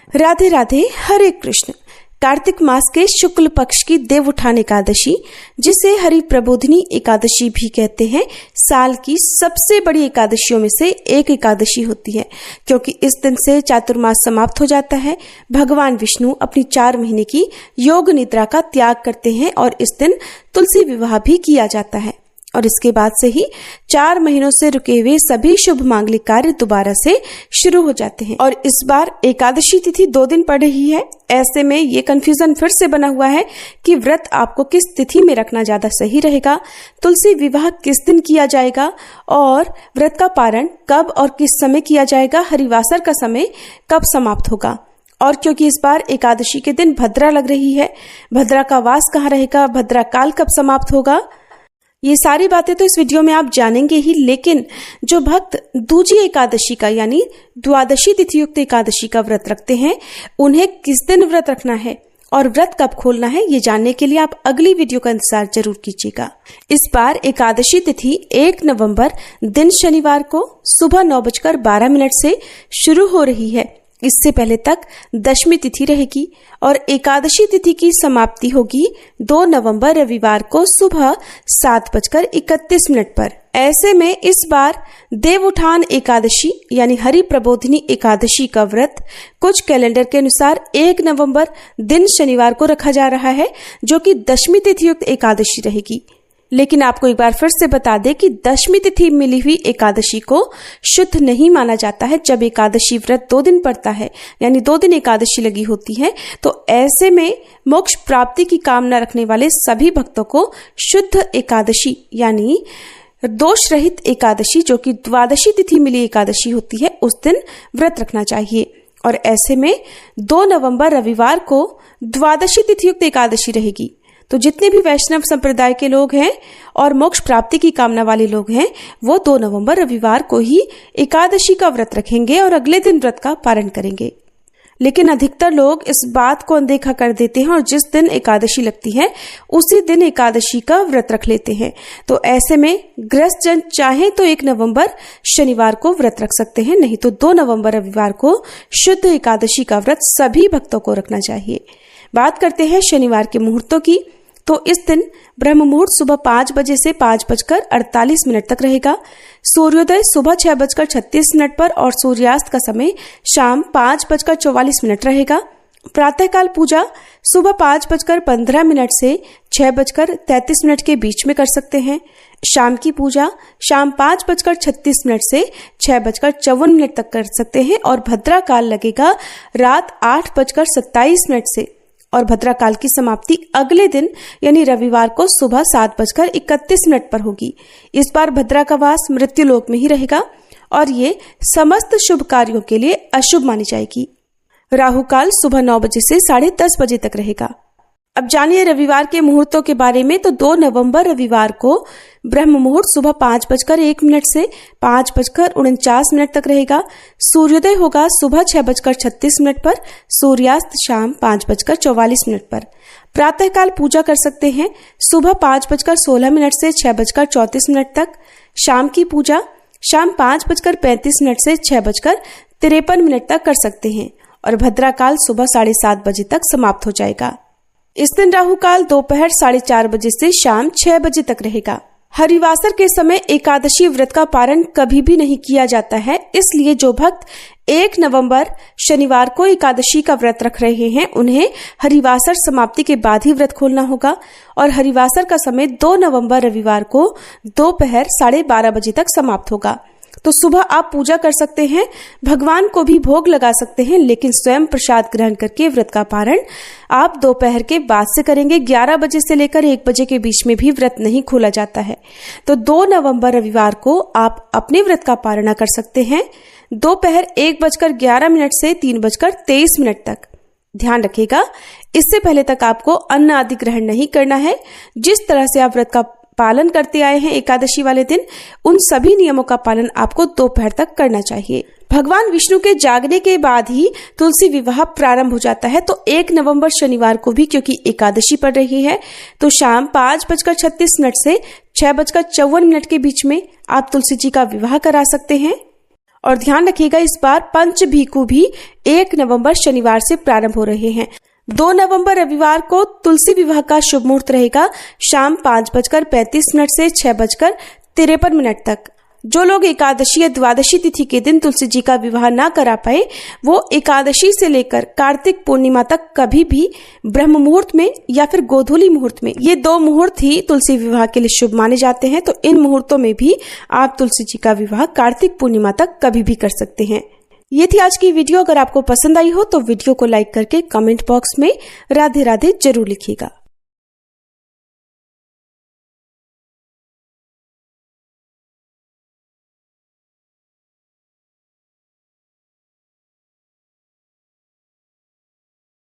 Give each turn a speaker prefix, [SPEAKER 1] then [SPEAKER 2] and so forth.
[SPEAKER 1] राधे राधे, हरे कृष्ण। कार्तिक मास के शुक्ल पक्ष की देवउठान एकादशी, जिसे हरि प्रबोधिनी एकादशी भी कहते हैं, साल की सबसे बड़ी एकादशियों में से एक एकादशी होती है, क्योंकि इस दिन से चातुर्मास समाप्त हो जाता है। भगवान विष्णु अपनी 4 महीने की योग निद्रा का त्याग करते हैं और इस दिन तुलसी विवाह भी किया जाता है। और इसके बाद से ही 4 महीनों से रुके हुए सभी शुभ मांगलिक कार्य दोबारा से शुरू हो जाते हैं। और इस बार एकादशी तिथि 2 दिन पड़ रही है। ऐसे में ये कंफ्यूजन फिर से बना हुआ है कि व्रत आपको किस तिथि में रखना ज्यादा सही रहेगा, तुलसी विवाह किस दिन किया जाएगा और व्रत का पारण कब और किस समय किया जाएगा, हरिवासर का समय कब समाप्त होगा। और क्योंकि इस बार एकादशी के दिन भद्रा लग रही है, भद्रा का वास कहाँ रहेगा, भद्रा काल कब समाप्त होगा, ये सारी बातें तो इस वीडियो में आप जानेंगे ही। लेकिन जो भक्त दूजी एकादशी का यानी द्वादशी तिथि युक्त एकादशी का व्रत रखते हैं, उन्हें किस दिन व्रत रखना है और व्रत कब खोलना है, ये जानने के लिए आप अगली वीडियो का इंतजार जरूर कीजिएगा। इस बार एकादशी तिथि 1 नवंबर दिन शनिवार को सुबह 9:12 से शुरू हो रही है। इससे पहले तक दशमी तिथि रहेगी और एकादशी तिथि की समाप्ति होगी 2 नवंबर रविवार को सुबह 7:31 पर। ऐसे में इस बार देवउठान एकादशी यानी हरि प्रबोधिनी एकादशी का व्रत कुछ कैलेंडर के अनुसार 1 नवंबर दिन शनिवार को रखा जा रहा है, जो कि दशमी तिथि युक्त एकादशी रहेगी। लेकिन आपको एक बार फिर से बता दें कि दशमी तिथि मिली हुई एकादशी को शुद्ध नहीं माना जाता है। जब एकादशी व्रत 2 दिन पड़ता है यानी 2 दिन एकादशी लगी होती है, तो ऐसे में मोक्ष प्राप्ति की कामना रखने वाले सभी भक्तों को शुद्ध एकादशी यानी दोष रहित एकादशी, जो कि द्वादशी तिथि मिली एकादशी होती है, उस दिन व्रत रखना चाहिए। और ऐसे में 2 नवंबर रविवार को द्वादशी तिथि युक्त एकादशी रहेगी। तो जितने भी वैष्णव संप्रदाय के लोग हैं और मोक्ष प्राप्ति की कामना वाले लोग हैं, वो 2 नवंबर रविवार को ही एकादशी का व्रत रखेंगे और अगले दिन व्रत का पारण करेंगे। लेकिन अधिकतर लोग इस बात को अनदेखा कर देते हैं और जिस दिन एकादशी लगती है उसी दिन एकादशी का व्रत रख लेते हैं। तो ऐसे में गृहस्थ जन चाहे तो 1 नवंबर शनिवार को व्रत रख सकते हैं, नहीं तो 2 नवंबर रविवार को शुद्ध एकादशी का व्रत सभी भक्तों को रखना चाहिए। बात करते हैं शनिवार के मुहूर्तों की। तो इस दिन ब्रह्म मुहूर्त सुबह 5 बजे से 5:48 तक रहेगा। सूर्योदय सुबह 6:36 पर और सूर्यास्त का समय शाम 5:44 रहेगा। प्रातःकाल पूजा सुबह 5:15 से 6:33 के बीच में कर सकते हैं। शाम की पूजा शाम 5:36 से 6:54 तक कर सकते हैं और भद्रा काल लगेगा रात 8:27 से। और भद्रा काल की समाप्ति अगले दिन यानी रविवार को सुबह 7:31 पर होगी। इस बार भद्रा का वास मृत्यु लोक में ही रहेगा और ये समस्त शुभ कार्यों के लिए अशुभ मानी जाएगी। राहु काल सुबह 9 बजे से 10:30 बजे तक रहेगा। अब जानिए रविवार के मुहूर्तों के बारे में। तो 2 नवंबर रविवार को ब्रह्म मुहूर्त सुबह 5:01 से 5:49 तक रहेगा। सूर्योदय होगा सुबह 6:36 पर, सूर्यास्त शाम 5:44 पर। प्रातःकाल पूजा कर सकते हैं सुबह 5:16 से 6:34 तक। शाम की पूजा शाम 5:35 से 6:53 तक कर सकते हैं और भद्रा काल सुबह 7:30 बजे तक समाप्त हो जाएगा। इस दिन राहु काल दोपहर 4:30 बजे से शाम 6 बजे तक रहेगा। हरिवासर के समय एकादशी व्रत का पारण कभी भी नहीं किया जाता है, इसलिए जो भक्त 1 नवंबर शनिवार को एकादशी का व्रत रख रहे हैं, उन्हें हरिवासर समाप्ति के बाद ही व्रत खोलना होगा। और हरिवासर का समय 2 नवंबर रविवार को दोपहर 12:30 बजे तक समाप्त होगा। तो सुबह आप पूजा कर सकते हैं, भगवान को भी भोग लगा सकते हैं, लेकिन स्वयं प्रसाद ग्रहण करके व्रत का पारण आप दोपहर के बाद से करेंगे। 11 बजे से लेकर 1 बजे के बीच में भी व्रत नहीं खोला जाता है। तो 2 नवंबर रविवार को आप अपने व्रत का पारण कर सकते हैं दोपहर 1:11 से 3:23 तक। ध्यान रखिएगा, इससे पहले तक आपको अन्न आदि ग्रहण नहीं करना है। जिस तरह से आप व्रत का पालन करते आए हैं एकादशी वाले दिन, उन सभी नियमों का पालन आपको दोपहर तक करना चाहिए। भगवान विष्णु के जागने के बाद ही तुलसी विवाह प्रारंभ हो जाता है। तो 1 नवंबर शनिवार को भी क्योंकि एकादशी पड़ रही है, तो शाम 5:36 से 6:54 के बीच में आप तुलसी जी का विवाह करा सकते हैं। और ध्यान रखिएगा इस बार पंच भीखू भी 1 नवंबर शनिवार से प्रारंभ हो रहे हैं। 2 नवंबर रविवार को तुलसी विवाह का शुभ मुहूर्त रहेगा शाम 5:35 से 6:53 तक। जो लोग एकादशी या द्वादशी तिथि के दिन तुलसी जी का विवाह ना करा पाए, वो एकादशी से लेकर कार्तिक पूर्णिमा तक कभी भी ब्रह्म मुहूर्त में या फिर गोधूली मुहूर्त में, ये 2 मुहूर्त ही तुलसी विवाह के लिए शुभ माने जाते हैं। तो इन मुहूर्तों में भी आप तुलसी जी का विवाह कार्तिक पूर्णिमा तक कभी भी कर सकते हैं। ये थी आज की वीडियो। अगर आपको पसंद आई हो तो वीडियो को लाइक करके कमेंट बॉक्स में राधे राधे जरूर लिखिएगा।